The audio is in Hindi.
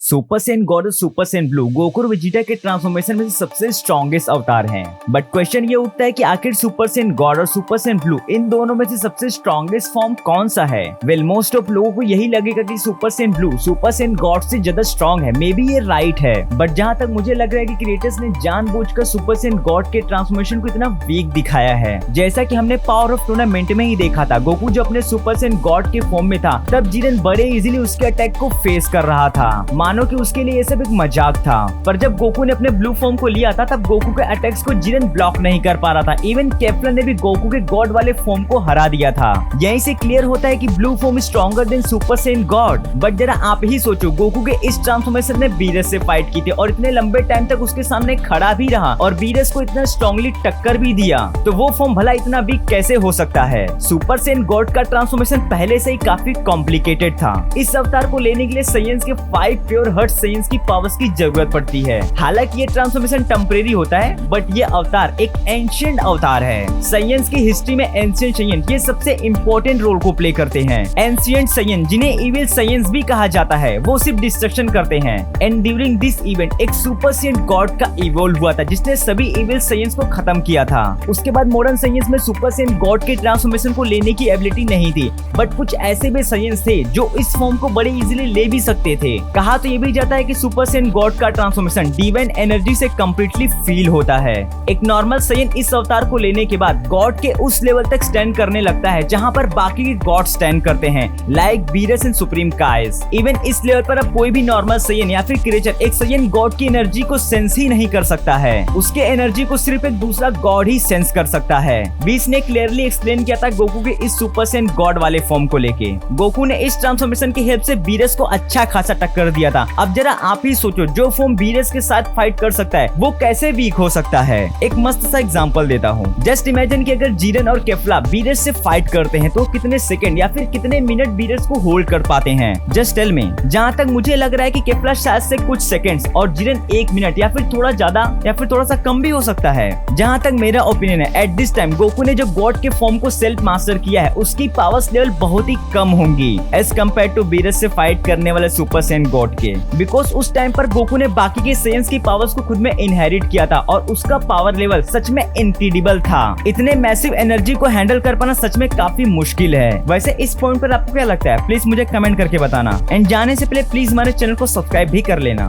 सुपर सैयन गॉड और सुपर सैयन ब्लू गोकू और वेजिटा के ट्रांसफॉर्मेशन में से सबसे स्ट्रॉन्गेस्ट अवतार हैं। बट क्वेश्चन ये उठता है कि आखिर सुपर सैयन गॉड और सुपर सैयन ब्लू इन दोनों में से सबसे स्ट्रॉन्गेस्ट फॉर्म कौन सा है? वेल मोस्ट ऑफ लोगों को यही लगेगा कि super Saiyan blue super Saiyan God से ज्यादा स्ट्रॉन्ग है। मे बी ये राइट है, बट जहाँ तक मुझे लग रहा है कि क्रिएटर्स ने जानबूझकर सुपर सैयन गॉड के ट्रांसफॉर्मेशन को इतना वीक दिखाया है। जैसा कि हमने पावर ऑफ टूर्नामेंट में ही देखा था, गोकू जो अपने सुपर सैयन गॉड के फॉर्म में था तब जिरेन बड़े इजीली उसके अटैक को फेस कर रहा था, मानो कि उसके लिए ये सब एक मजाक था। पर जब गोकू ने अपने ब्लू फॉर्म को लिया था तब गोकू के अटैक्स को जिरेन ब्लॉक नहीं कर पा रहा था। इवन केपलर ने भी गोकू के गॉड वाले फॉर्म को हरा दिया था। यहीं से क्लियर होता है कि blue form stronger than super Saiyan God. But जरा आप ही सोचो, गोकू के इस ट्रांसफॉर्मेशन ने बीरस से फाइट की थी और इतने लंबे टाइम तक उसके सामने खड़ा भी रहा और बीरस को इतना स्ट्रॉन्गली टक्कर भी दिया, तो वो फॉर्म भला इतना वीक कैसे हो सकता है? सुपर सैयन गॉड का ट्रांसफॉर्मेशन पहले से ही काफी कॉम्प्लिकेटेड था। इस अवतार को लेने के लिए सैयन्स के 5 प्योर हर्ट सैयन्स की पावर्स की जरूरत पड़ती है। हालांकि ये ट्रांसफॉर्मेशन टेम्परेरी होता है, बट ये अवतार एक एंशिएंट अवतार है। सैयन्स की हिस्ट्री में एंशिएंट सैयन ये सबसे इंपॉर्टेंट रोल को प्ले करते हैं। एंशिएंट सैयन जिन्हें इविल सैयन्स भी कहा जाता है, वो सिर्फ डिस्ट्रक्शन करते हैं। एंड ड्यूरिंग दिस इवेंट एक सुपर सैयन गॉड का इवॉल्व हुआ था जिसने सभी इविल सैयन्स को खत्म किया था। उसके बाद मॉडर्न सैयन्स में सुपर सैयन गॉड के ट्रांसफॉर्मेशन को लेने की एबिलिटी नहीं थी, बट कुछ ऐसे भी सैयन्स थे जो इस फॉर्म को बड़े इजीली ले भी सकते थे। कहा तो ये भी जाता है कि सुपर सैयन गॉड का ट्रांसफॉर्मेशन डिवाइन एनर्जी से कंप्लीटली फील होता है। एक नॉर्मल सैयन इस अवतार को लेने के बाद गॉड के उस लेवल तक स्टैंड करने लगता है जहां पर बाकी के गॉड स्टैंड करते हैं, like Beerus and supreme Kais. Even इस लेवल पर अब कोई भी नॉर्मल सैयन या फिर क्रिएचर एक सैयन गॉड की एनर्जी को सेंस ही नहीं कर सकता है। उसके एनर्जी को सिर्फ एक दूसरा गॉड ही सेंस कर सकता है। बीस ने क्लियरली एक्सप्लेन किया था गोकू के इस सुपर सैयन गॉड वाले फॉर्म को लेके। गोकू ने इस ट्रांसफॉर्मेशन की हेल्प से बीरस को अच्छा खासा टक्कर दिया था। अब जरा आप ही सोचो, जो फॉर्म बीरस के साथ फाइट कर सकता है वो कैसे वीक हो सकता है? एक मस्त सा एग्जांपल देता हूँ। जस्ट इमेजिन कि अगर जिरेन और केपला बीरस से फाइट करते हैं तो कितने सेकंड या फिर कितने मिनट बीरस को होल्ड कर पाते हैं? Just tell me. जहाँ तक मुझे लग रहा है कि केपला शायद से कुछ सेकंड्स और जिरेन 1 मिनट या फिर थोड़ा ज्यादा या फिर थोड़ा सा कम भी हो सकता है। जहाँ तक मेरा ओपिनियन है, एट दिस टाइम गोकू ने जो गॉड के फॉर्म को सेल्फ मास्टर किया है उसकी पावर्स लेवल बहुत ही कम होंगी एज कम्पेयर टू बीरस से फाइट करने वाले सुपर सैयन गॉड के। बिकॉज उस टाइम पर गोकू ने बाकी के सैयन्स की पावर्स को खुद में इनहेरिट किया था और उसका पावर लेवल सच में इनक्रेडिबल था। इतने मैसिव एनर्जी को हैंडल कर पाना सच में काफी मुश्किल है। वैसे इस पॉइंट पर आपको क्या लगता है? प्लीज मुझे कमेंट करके बताना। एंड जाने से पहले प्लीज हमारे चैनल को सब्सक्राइब भी कर लेना।